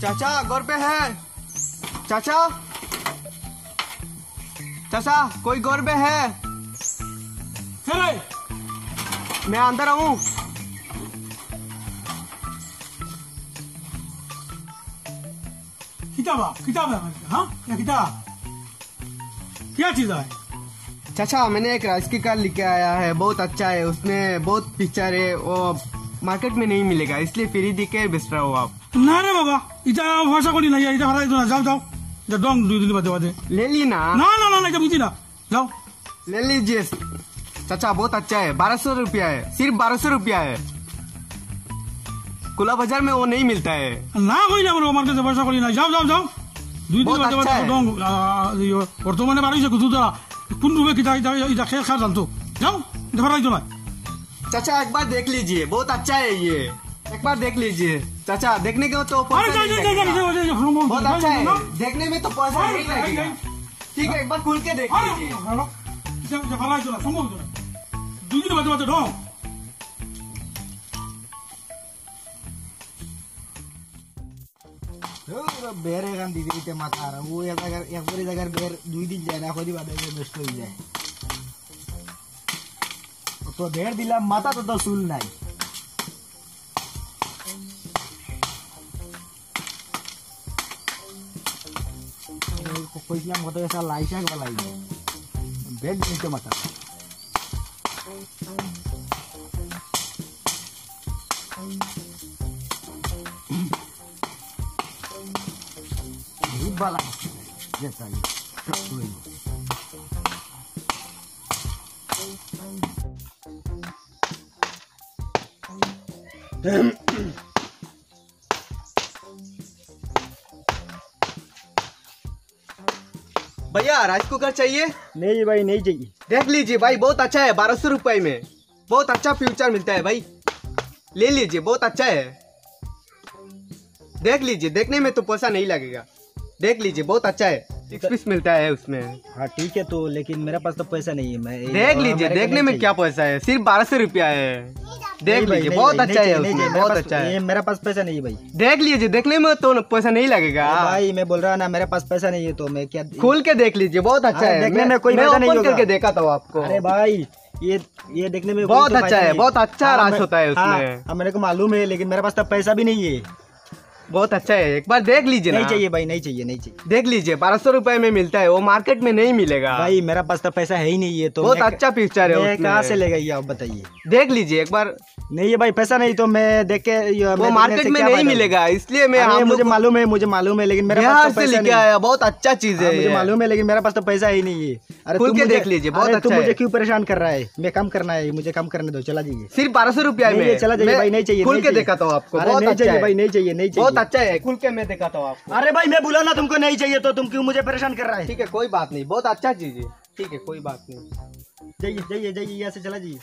चाचा गौर पे है। चाचा चाचा कोई गौर पे है? मैं अंदर आऊं? किताब है हाँ किताब क्या चीज है? चाचा मैंने एक राइस कुकर लेके आया है, बहुत अच्छा है, उसमें बहुत पिक्चर है, वो मार्केट में नहीं मिलेगा, इसलिए फ्री दी के बेच रहा हो आप। ना रे बाबा इटा भरोसा करी नहीं इटा हराई दो जाओ जाओ इटा डोंग दुई दिन बादे ले ली ना। ना ना ना इटा बुझी ना जाओ ले लीजिए चाचा, बहुत अच्छा है, 1200 रुपया है, सिर्फ 1200 रुपया है, खुला बाजार में वो नहीं मिलता है। ना कोई ना मार्केट से भरोसा करी नहीं जाओ जाओ जाओ दुई दिन बादे डोंग बर्तमाने बारिश कुछ दूसरा कुन रूपे किता इटा खेल खा जानतो जाओ इटा हराई दो ना। चाचा एक बार देख लीजिए, बहुत अच्छा है ये, एक बार देख लीजिए चाचा, देखने के तो बहुत अच्छा है, देखने में तो पैसा नहीं लगेगा। ठीक है एक बार खुल के देख लीजिए। ಬೇರೆ ಗಂದಿದೆ ಮಾತಾರ वो একবারে জায়গার বের দুই দিন যায় না কদি বাদে নষ্ট হয়ে যায় তো বের দিলাম মাথা তো চুল নাই কইছিলাম কত এসা লাইসা গলাই বের দিতে মাথা बाला जैसा ये भैया राइस कुकर चाहिए? नहीं भाई नहीं चाहिए। देख लीजिए भाई बहुत अच्छा है, 1200 रुपए में बहुत अच्छा फ्यूचर मिलता है भाई, ले लीजिए बहुत अच्छा है, देख लीजिए, देखने में तो पैसा नहीं लगेगा, देख लीजिए बहुत अच्छा है, 6 पीस मिलता है उसमें। हाँ ठीक है तो लेकिन मेरे पास तो पैसा नहीं है, मैं देख लीजिए, देखने में क्या पैसा है, सिर्फ 1200 रुपया है, देख लीजिए बहुत अच्छा है उसमें, बहुत अच्छा है। मेरे पास पैसा नहीं है भाई, देख लीजिए, देखने में तो पैसा नहीं लगेगा भाई, मैं बोल रहा ना मेरे पास पैसा नहीं है तो मैं क्या खोल के देख लीजिए, बहुत अच्छा है, देखने में कोई मैं पैसा नहीं ओपन होगा करके देखा था आपको। अरे भाई ये देखने में बहुत अच्छा है, बहुत अच्छा राइस होता है उसमें, मेरे को मालूम है लेकिन मेरे पास तो पैसा भी नहीं है। बहुत अच्छा है, एक बार देख लीजिए। नहीं चाहिए भाई, नहीं चाहिए, नहीं चाहिए, देख लीजिए 1200 रुपए में मिलता है, वो मार्केट में नहीं मिलेगा भाई, मेरा पास तो पैसा है ही नहीं है तो बहुत अच्छा पिक्चर है, कहाँ से लेगा ये आप बताइए। देख लीजिए एक बार। नहीं है भाई पैसा नहीं तो मैं देख के वो मार्केट में नहीं मिलेगा, इसलिए मैं मुझे मालूम है लेकिन मेरे पास से लेके आया, बहुत अच्छा चीज है, मुझे मालूम है लेकिन मेरे पास तो पैसा ही नहीं है। अरे खुल के देख लीजिए, बहुत अच्छा है। मुझे क्यों परेशान कर रहा है, मैं काम करना है, मुझे काम करने दो, चला जाइए। सिर्फ 1200 रुपया में चला जाइए भाई, नहीं चाहिए, खुल के देखा था आपको, बहुत अच्छा है भाई, नहीं चाहिए, नहीं चाहिए, बहुत अच्छा है, खुल के मैं देखा था आपको। अरे भाई मैं बोला ना तुमको नहीं चाहिए तो तुम क्यों मुझे परेशान कर रहा है। ठीक है कोई बात नहीं, बहुत अच्छा चीज है, ठीक है कोई बात नहीं, जाइए जाइए जाइए यहाँ से चला जाइए।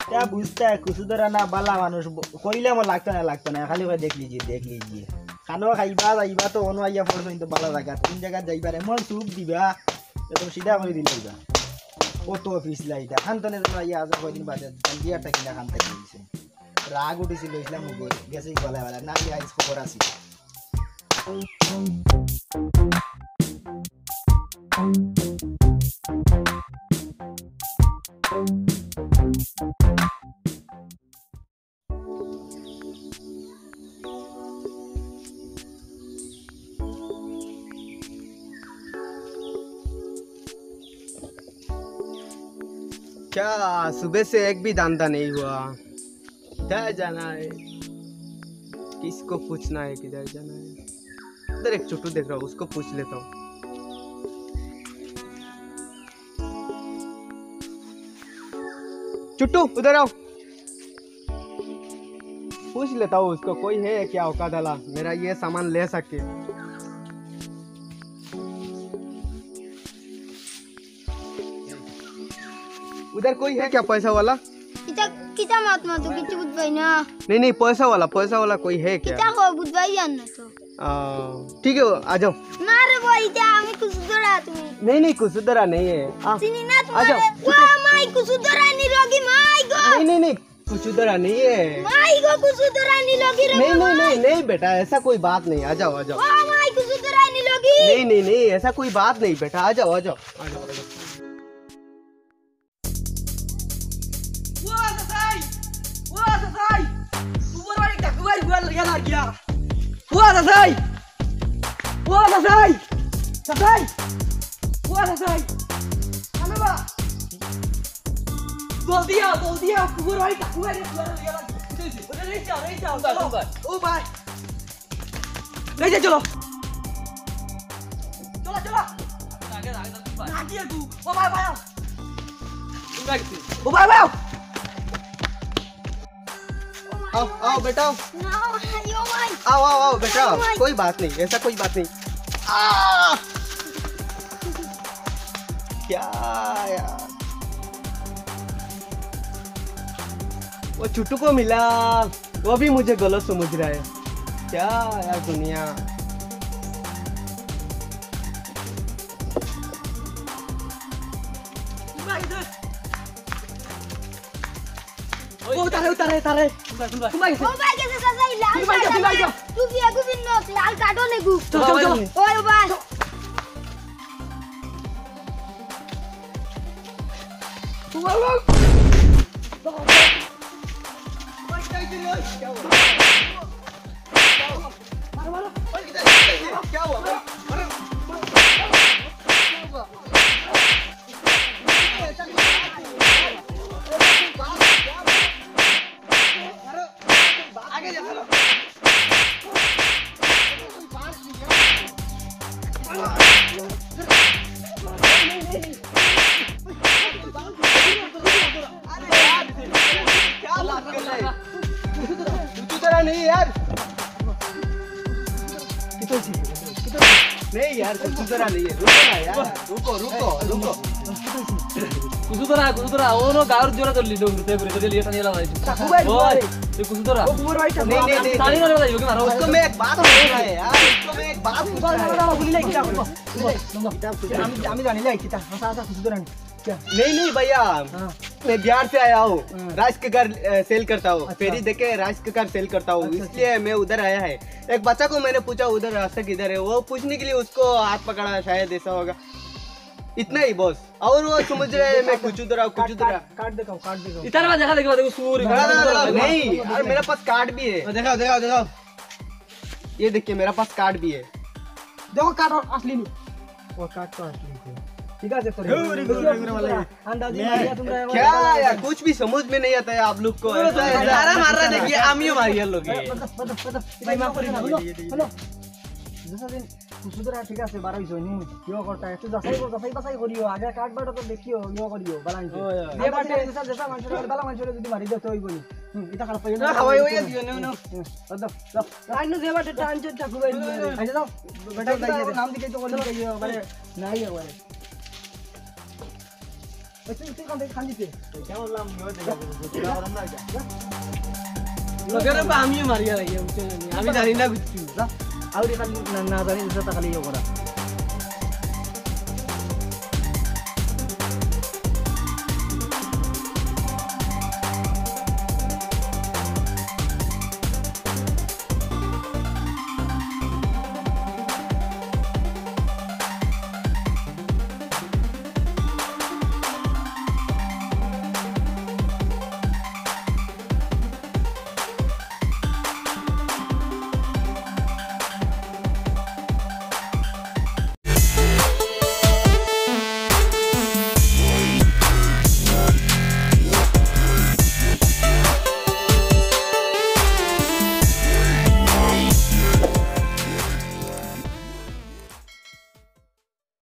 क्या बुझता है कुछ तो ना बाला मानुष कोईले मन लागतो ना खाली देख लीजिए खानो खाइबा जाइबा तो अनु आइया पड़छो तो बाला जगह तीन जगह जाइबारे मन सूप दिबा तुम सीधा कर दिले কত অফিস লাইটা খান্তনে তোমরা ইয়া আজ কয়দিন বাদে বিয়ারটা কিনা খানতে গিয়েছে রাগ উঠেছিল ইসলাম গেছে গলাওয়ালা না ইয়া ইস খবর আছে। क्या सुबह से एक भी धंधा नहीं हुआ, किधर जाना है, किसको पूछना है किधर जाना है। उधर एक चुट्टू देख रहा हूँ, उसको पूछ लेता हूँ। चुट्टू उधर आओ, पूछ लेता हूँ उसको, कोई है क्या औकात वाला मेरा ये सामान ले सके। उधर कोई है क्या पैसा वाला? किता मत मत किती बुझबाई ना। नहीं पैसा वाला कोई है क्या? किता को बुझबाई जानना तो। ठीक है आ जाओ। ना रे भाई इता आम्ही कुछ जोडा तुम्ही नहीं कुसुदरा नहीं है। চিনি না তোমারে ওয়া মাই কুসুদরানি রোগী মাই গো नहीं कुसुदरा नहीं है। माई गो कुसुदरानी लोगी रे नहीं बेटा ऐसा कोई बात नहीं। आ जाओ ओ माई कुसुदरानी लोगी नहीं ऐसा कोई बात नहीं बेटा। आ जाओ जल्दी आओ कुकुर भाई कुकुर भाई नहीं जाओ ओ भाई ले जा चलो आगे तू ओ भाई आओ आओ बेटा ना यो माई आओ बेटा कोई बात नहीं ऐसा कोई बात नहीं। क्या यार वो चुट्टू को मिला वो भी मुझे गलत समझ रहा है। क्या यार दुनिया। उतारे ओ भाई कैसे सजाई लाल तू भी आगु भी नो लाल काटो ने गु चलो ओए भाई क्या हुआ? नहीं यार नहीं यार कुसुदरा नहीं है। रुको ना यार रुको कुसुदरा ओनो गावर जोरा तो लीडो ते करे तो लिए थानी लगा ओए ते कुसुदरा नहीं थानी ना लगा योगी मारो उसको मैं एक बात बोल रहा है यार उसको मैं एक बात पूछ रहा हूं। बोली लाइक আমি জানি লাইক কিটা হাসা কুসুদরা नहीं भैया मैं बिहार से आया हूँ। राइस के घर सेल करता हूँ। फेरी देके राइस के घर सेल करता हूँ इसलिए मैं उधर आया है। एक बच्चा को मैंने पूछा उधर रास्ता किधर है वो पूछने के लिए उसको हाथ पकड़ा शायद ऐसा होगा इतना ही बॉस। और वो समझ रहे हैं मैं कुचुदरा काट दिखाओ इतना में देखा देखो सूर नहीं यार मेरे पास कार्ड भी है। দেখাও ये देखिए मेरा पास कार्ड भी है। দেখো কাট আসলি নি ও কাট তো আসলি ठीक है तो अंदाजी मारिया तुमरा क्या यार कुछ भी समझ में नहीं आता है आप लोग को। सारा मार रहा देखिए आमियो मारिया लोग भाई माफ करी हेलो जैसा दिन कुसुदरा ठीक আছে 12 হইছো নি কিও করতা একটু যাচাই বাছাই করিও আগে কাট বাটা তো দেখিও ইও করিও বালাইছো যে বাটে যেসা মানুষের বালা মানুষের যদি মারি দিতে হইব নি এটা খারাপ পাইও না খাওয়াই হইয়া দিও না আইনো যে বাটে টানছে চাকু গাই আইজা দাও বেটা নাম দিকে তো বলি কইও মানে নাই একবারে তুই কোন থেকে খান্দিতে কেমন নাম নিও দেখা গরম না এটা লগের আমিও মারিয়া আমি জানি না কিছু আউরি খালি না জানি যেটা খালি ইও করা